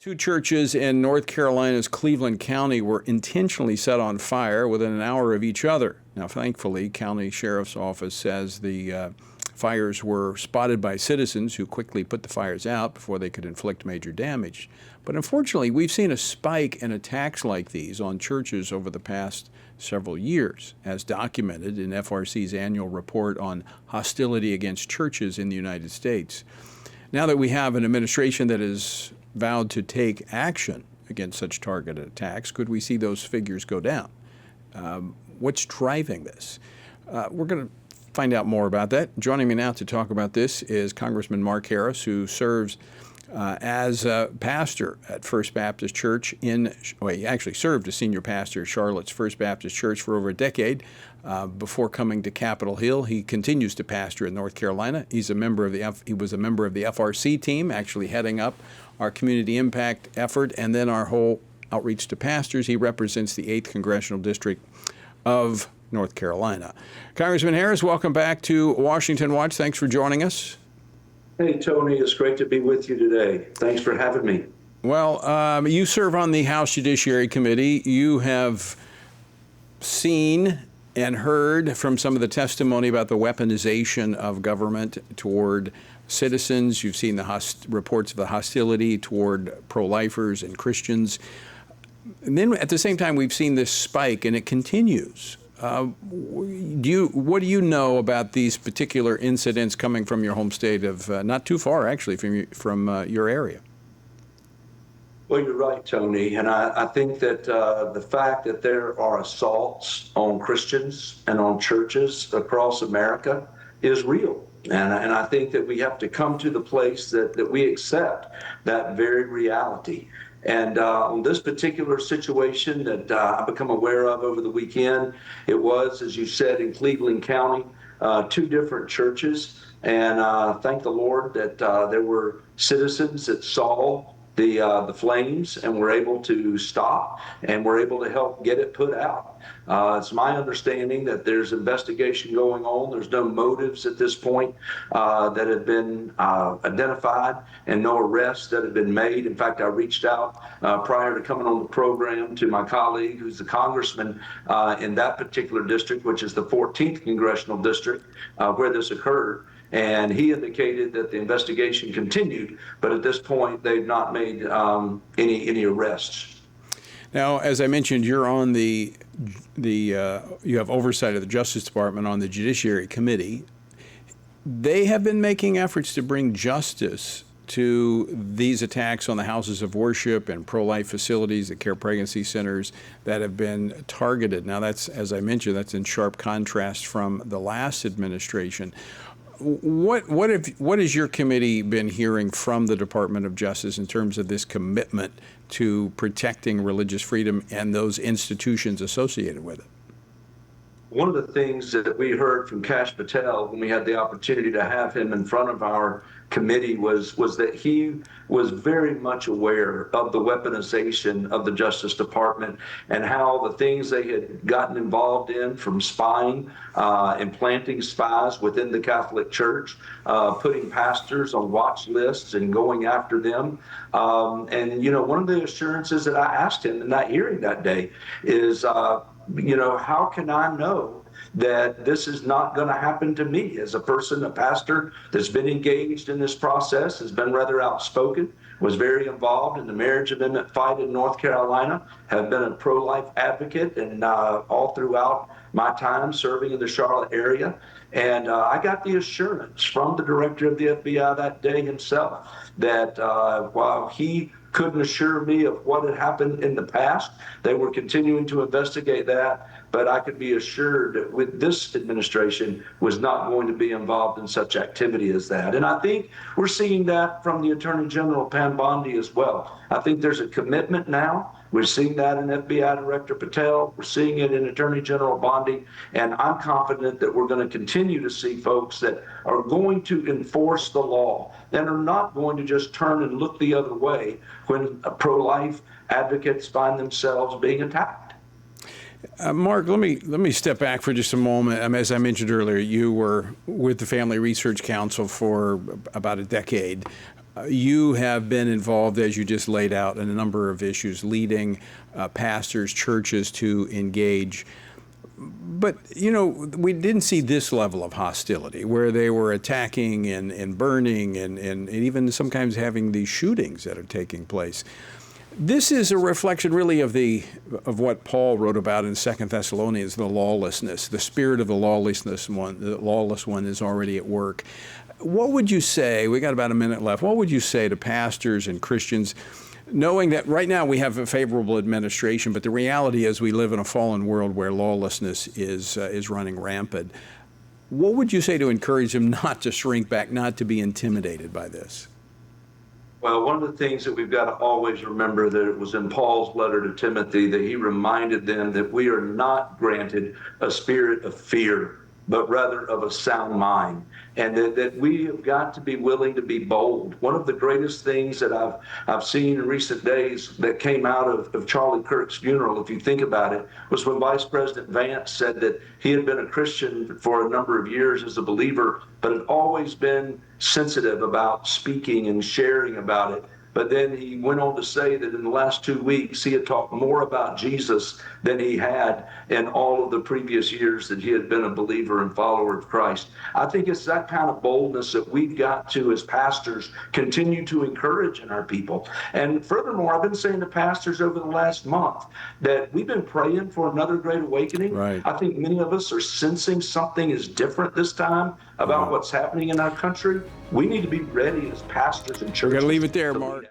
Two churches in North Carolina's Cleveland County were intentionally set on fire within an hour of each other. Now, thankfully, County Sheriff's Office says the fires were spotted by citizens who quickly put the fires out before they could inflict major damage. But unfortunately, we've seen a spike in attacks like these on churches over the past several years, as documented in FRC's annual report on hostility against churches in the United States. Now that we have an administration that is vowed to take action against such targeted attacks, could we see those figures go down? What's driving this? We're going to find out more about that. Joining me now to talk about this is Congressman Mark Harris, who serves as a pastor at First Baptist Church he actually served as senior pastor at Charlotte's First Baptist Church for over a decade before coming to Capitol Hill. He continues to pastor in North Carolina. He was a member of the FRC team, actually heading up our community impact effort and then our whole outreach to pastors. He represents the 8th Congressional District of North Carolina. Congressman Harris, welcome back to Washington Watch. Thanks for joining us. Hey, Tony, it's great to be with you today. Thanks for having me. Well, you serve on the House Judiciary Committee. You have seen and heard from some of the testimony about the weaponization of government toward citizens. You've seen the reports of the hostility toward pro-lifers and Christians. And then at the same time, we've seen this spike, and it continues. What do you know about these particular incidents coming from your home state of not too far, actually, from your area? Well, you're right, Tony. And I think that the fact that there are assaults on Christians and on churches across America is real. And I think that we have to come to the place that we accept that very reality. And on this particular situation that I become aware of over the weekend, it was, as you said, in Cleveland County, two different churches. And thank the Lord that there were citizens that saw the flames and were able to stop and were able to help get it put out. It's my understanding that there's investigation going on. There's no motives at this point that have been identified and no arrests that have been made. In fact, I reached out prior to coming on the program to my colleague who's the congressman in that particular district, which is the 14th Congressional District where this occurred. And he indicated that the investigation continued, but at this point, they've not made any arrests. Now, as I mentioned, you're on you have oversight of the Justice Department on the Judiciary Committee. They have been making efforts to bring justice to these attacks on the houses of worship and pro-life facilities, the care pregnancy centers that have been targeted. Now, that's, as I mentioned, that's in sharp contrast from the last administration. What has your committee been hearing from the Department of Justice in terms of this commitment to protecting religious freedom and those institutions associated with it? One of the things that we heard from Kash Patel when we had the opportunity to have him in front of our committee was that he was very much aware of the weaponization of the Justice Department and how the things they had gotten involved in, from spying and planting spies within the Catholic Church, putting pastors on watch lists and going after them. And, you know, one of the assurances that I asked him in that hearing that day is, you know, how can I know that this is not going to happen to me as a person, a pastor that's been engaged in this process, has been rather outspoken, was very involved in the marriage amendment fight in North Carolina, have been a pro-life advocate and all throughout my time serving in the Charlotte area. And I got the assurance from the director of the FBI that day himself that while he couldn't assure me of what had happened in the past, they were continuing to investigate that, but I could be assured that with this administration was not going to be involved in such activity as that. And I think we're seeing that from the Attorney General Pam Bondi as well. I think there's a commitment now. We're seeing that in FBI Director Patel. We're seeing it in Attorney General Bondi. And I'm confident that we're going to continue to see folks that are going to enforce the law and are not going to just turn and look the other way when pro-life advocates find themselves being attacked. Mark, let me step back for just a moment. As I mentioned earlier, you were with the Family Research Council for about a decade. You have been involved, as you just laid out, in a number of issues, leading pastors, churches to engage. But, you know, we didn't see this level of hostility where they were attacking and burning and even sometimes having these shootings that are taking place. This is a reflection really of what Paul wrote about in 2 Thessalonians, the lawlessness. The spirit of the lawless one is already at work. What would you say, we got about a minute left, what would you say to pastors and Christians, knowing that right now we have a favorable administration, but the reality is we live in a fallen world where lawlessness is running rampant? What would you say to encourage them not to shrink back, not to be intimidated by this? Well, one of the things that we've got to always remember that it was in Paul's letter to Timothy that he reminded them that we are not granted a spirit of fear, but rather of a sound mind. And that we have got to be willing to be bold. One of the greatest things that I've seen in recent days that came out of Charlie Kirk's funeral, if you think about it, was when Vice President Vance said that he had been a Christian for a number of years as a believer, but had always been sensitive about speaking and sharing about it. But then he went on to say that in the last 2 weeks, he had talked more about Jesus than he had in all of the previous years that he had been a believer and follower of Christ. I think it's that kind of boldness that we've got to, as pastors, continue to encourage in our people. And furthermore, I've been saying to pastors over the last month that we've been praying for another great awakening. Right. I think many of us are sensing something is different this time about what's happening in our country. We need to be ready as pastors and churches. We're going to leave it there, Mark.